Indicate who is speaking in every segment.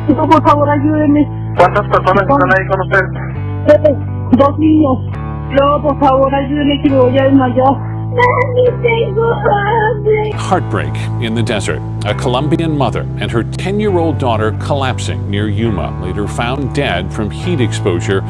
Speaker 1: Chico, por favor, ayúdenme.
Speaker 2: ¿Cuántas personas están ahí con usted?
Speaker 1: 2 niños. No, por favor, ayúdenme que me voy a desmayar.
Speaker 3: Heartbreak in the desert. A Colombian mother and her 10-year-old daughter collapsing near Yuma, later found dead from heat exposure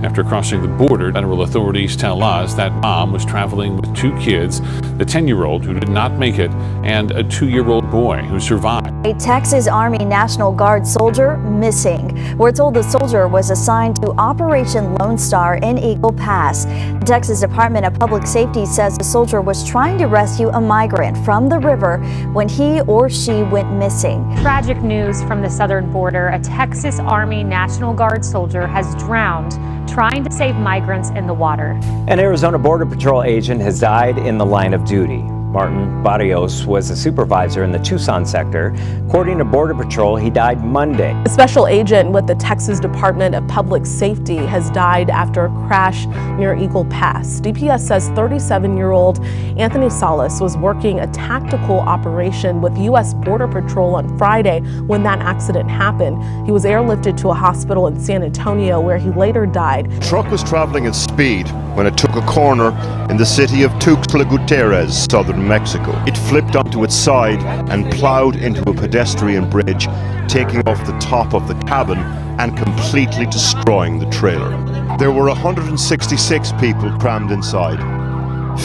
Speaker 3: after crossing the border. Federal authorities tell us that mom was traveling with 2 kids, the 10-year-old who did not make it, and a 2-year-old boy who survived.
Speaker 4: A Texas Army National Guard soldier missing. We're told the soldier was assigned to Operation Lone Star in Eagle Pass. The Texas Department of Public Safety says the soldier was trying to rescue a migrant from the river when he or she went missing.
Speaker 5: Tragic news from the southern border. A Texas Army National Guard soldier has drowned trying to save migrants in the water.
Speaker 6: An Arizona Border Patrol agent has died in the line of duty. Martin Barrios was a supervisor in the Tucson sector. According to Border Patrol, he died Monday.
Speaker 7: A special agent with the Texas Department of Public Safety has died after a crash near Eagle Pass. DPS says 37-year-old Anthony Salas was working a tactical operation with U.S. Border Patrol on Friday when that accident happened. He was airlifted to a hospital in San Antonio where he later died.
Speaker 8: The truck was traveling at speed when it took a corner in the city of Tuxtla Gutierrez, southern Mexico. It flipped onto its side and plowed into a pedestrian bridge, taking off the top of the cabin and completely destroying the trailer. There were 166 people crammed inside.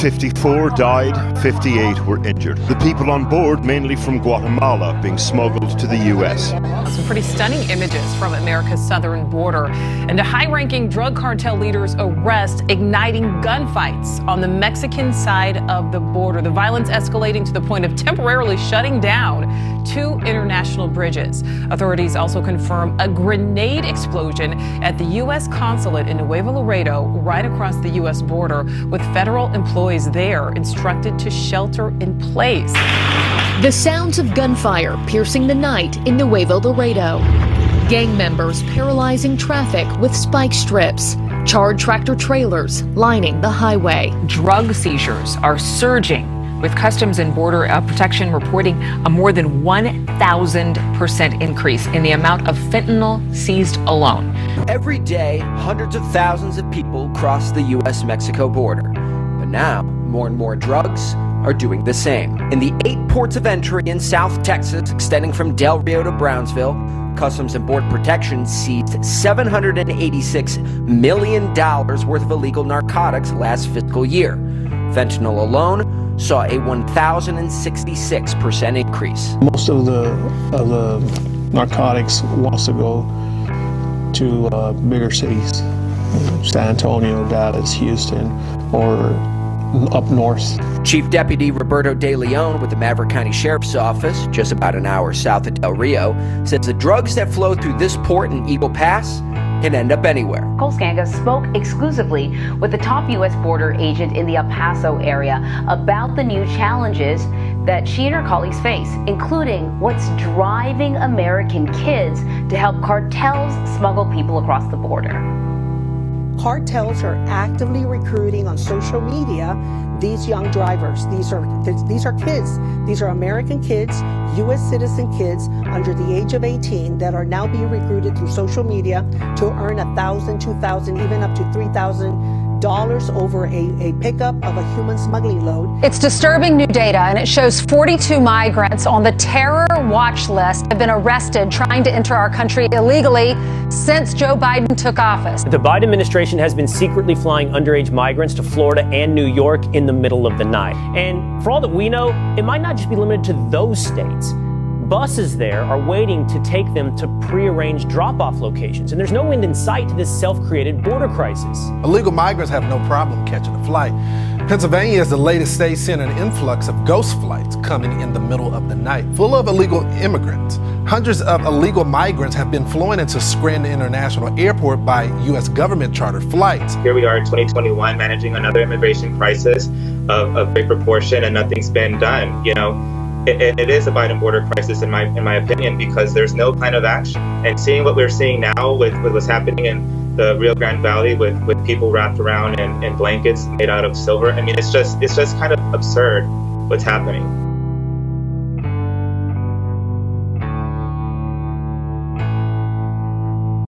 Speaker 8: 54 died, 58 were injured. The people on board, mainly from Guatemala, being smuggled to the U.S.
Speaker 9: Some pretty stunning images from America's southern border. And a high-ranking drug cartel leader's arrest igniting gunfights on the Mexican side of the border. The violence escalating to the point of temporarily shutting down 2 international bridges. Authorities also confirm a grenade explosion at the U.S. consulate in Nuevo Laredo, right across the U.S. border, with federal employees there instructed to shelter in place.
Speaker 10: The sounds of gunfire piercing the night in Nuevo Laredo. Gang members paralyzing traffic with spike strips. Charred tractor trailers lining the highway.
Speaker 11: Drug seizures are surging, with Customs and Border Protection reporting a more than 1,000% increase in the amount of fentanyl seized alone.
Speaker 12: Every day, hundreds of thousands of people cross the U.S.-Mexico border. But now, more and more drugs are doing the same. In the 8 ports of entry in South Texas, extending from Del Rio to Brownsville, Customs and Border Protection seized $786 million worth of illegal narcotics last fiscal year. Fentanyl alone saw a 1,066% increase.
Speaker 13: Most of the narcotics wants to go to bigger cities, San Antonio, Dallas, Houston, or up north.
Speaker 12: Chief Deputy Roberto De Leon with the Maverick County Sheriff's Office, just about an hour south of Del Rio, says the drugs that flow through this port in Eagle Pass can end up anywhere.
Speaker 14: Nicole Skanga spoke exclusively with the top U.S. border agent in the El Paso area about the new challenges that she and her colleagues face, including what's driving American kids to help cartels smuggle people across the border.
Speaker 15: Cartels are actively recruiting on social media these young drivers. These are kids. These are American kids, U.S. citizen kids under the age of 18 that are now being recruited through social media to earn $1,000, $2,000, even up to $3,000 over a pickup of a human smuggling load.
Speaker 5: It's disturbing new data, and it shows 42 migrants on the terror watch list have been arrested trying to enter our country illegally since Joe Biden took office.
Speaker 16: The Biden administration has been secretly flying underage migrants to Florida and New York in the middle of the night. And for all that we know, it might not just be limited to those states. Buses there are waiting to take them to prearranged drop-off locations, and there's no end in sight to this self-created border crisis.
Speaker 17: Illegal migrants have no problem catching a flight. Pennsylvania is the latest state seeing an influx of ghost flights coming in the middle of the night, full of illegal immigrants. Hundreds of illegal migrants have been flown into Scranton International Airport by U.S. government chartered flights.
Speaker 2: Here we are in 2021 managing another immigration crisis of great proportion, and nothing's been done. You know, it is a Biden border crisis in my opinion, because there's no plan of action. And seeing what we're seeing now with what's happening in the Rio Grande Valley with people wrapped around in blankets made out of silver, I mean, it's just kind of absurd what's happening.